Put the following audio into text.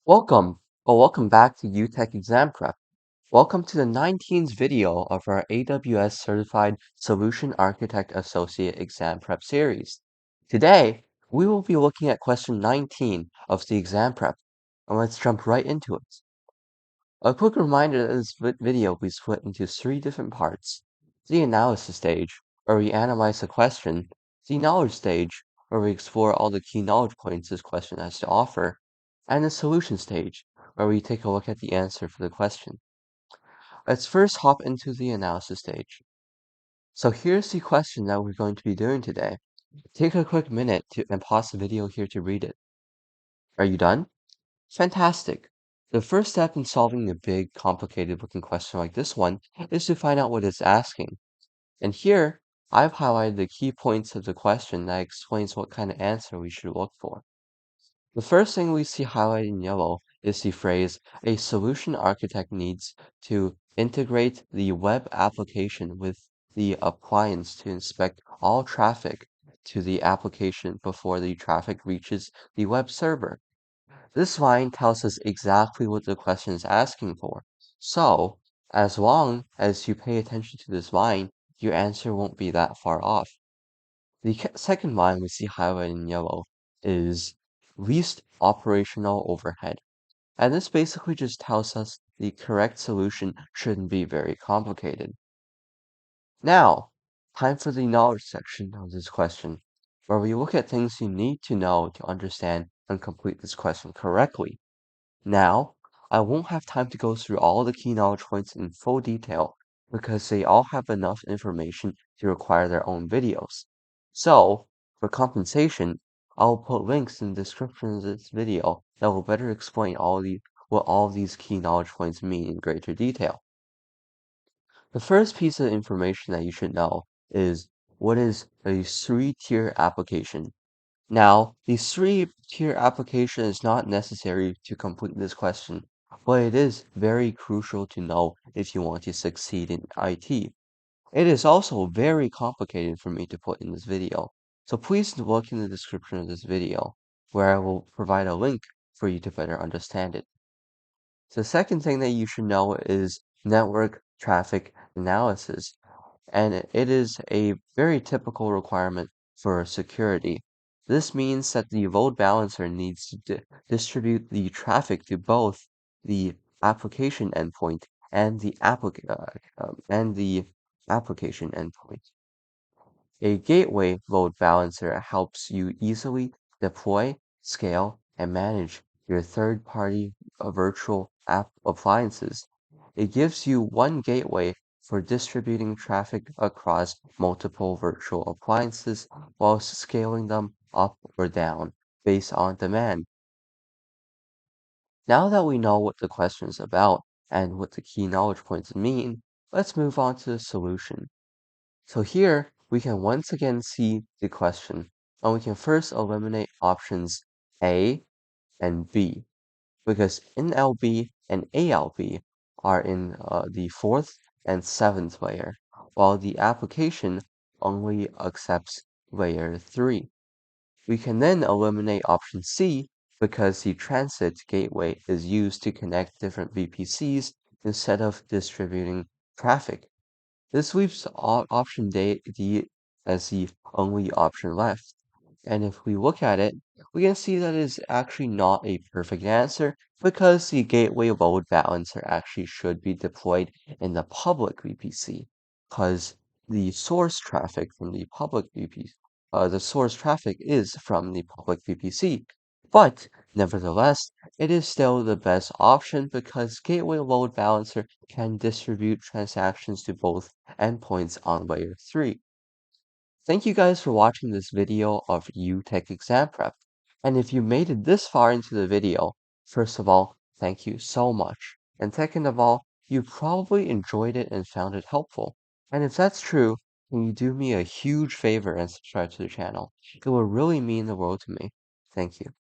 Welcome back to UTech Exam Prep. Welcome to the 19th video of our AWS Certified Solution Architect Associate Exam Prep series. Today, we will be looking at question 19 of the exam prep, and let's jump right into it. A quick reminder that this video will be split into three different parts. The analysis stage, where we analyze the question, the knowledge stage, where we explore all the key knowledge points this question has to offer, and the solution stage, where we take a look at the answer for the question. Let's first hop into the analysis stage. So here's the question that we're going to be doing today. Take a quick minute and pause the video here to read it. Are you done? Fantastic. The first step in solving a big, complicated looking question like this one is to find out what it's asking. And here, I've highlighted the key points of the question that explains what kind of answer we should look for. The first thing we see highlighted in yellow is the phrase, a solution architect needs to integrate the web application with the appliance to inspect all traffic to the application before the traffic reaches the web server. This line tells us exactly what the question is asking for. So, as long as you pay attention to this line, your answer won't be that far off. The second line we see highlighted in yellow is least operational overhead. And this basically just tells us the correct solution shouldn't be very complicated. Now, time for the knowledge section of this question, where we look at things you need to know to understand and complete this question correctly. Now, I won't have time to go through all the key knowledge points in full detail because they all have enough information to require their own videos. So, for compensation, I'll put links in the description of this video that will better explain what all of these key knowledge points mean in greater detail. The first piece of information that you should know is what is a three-tier application. Now, the three-tier application is not necessary to complete this question, but it is very crucial to know if you want to succeed in IT. It is also very complicated for me to put in this video, so please look in the description of this video, where I will provide a link for you to better understand it. The second thing that you should know is network traffic analysis, and it is a very typical requirement for security. This means that the load balancer needs to distribute the traffic to both the application endpoint and the application endpoint. A gateway load balancer helps you easily deploy, scale, and manage your third-party virtual app appliances. It gives you one gateway for distributing traffic across multiple virtual appliances while scaling them up or down based on demand. Now that we know what the question is about and what the key knowledge points mean, let's move on to the solution. So here we can once again see the question, and we can first eliminate options A and B, because NLB and ALB are in the fourth and seventh layer, while the application only accepts layer 3. We can then eliminate option C because the transit gateway is used to connect different VPCs instead of distributing traffic. This leaves option D as the only option left. And if we look at it, we can see that it is actually not a perfect answer because the gateway load balancer actually should be deployed in the public VPC because the source traffic from the public VPC, the source traffic is from the public VPC. But nevertheless, it is still the best option because gateway load balancer can distribute transactions to both endpoints on layer 3. Thank you guys for watching this video of UTech Exam Prep. And if you made it this far into the video, first of all, thank you so much. And second of all, you probably enjoyed it and found it helpful. And if that's true, can you do me a huge favor and subscribe to the channel? It will really mean the world to me. Thank you.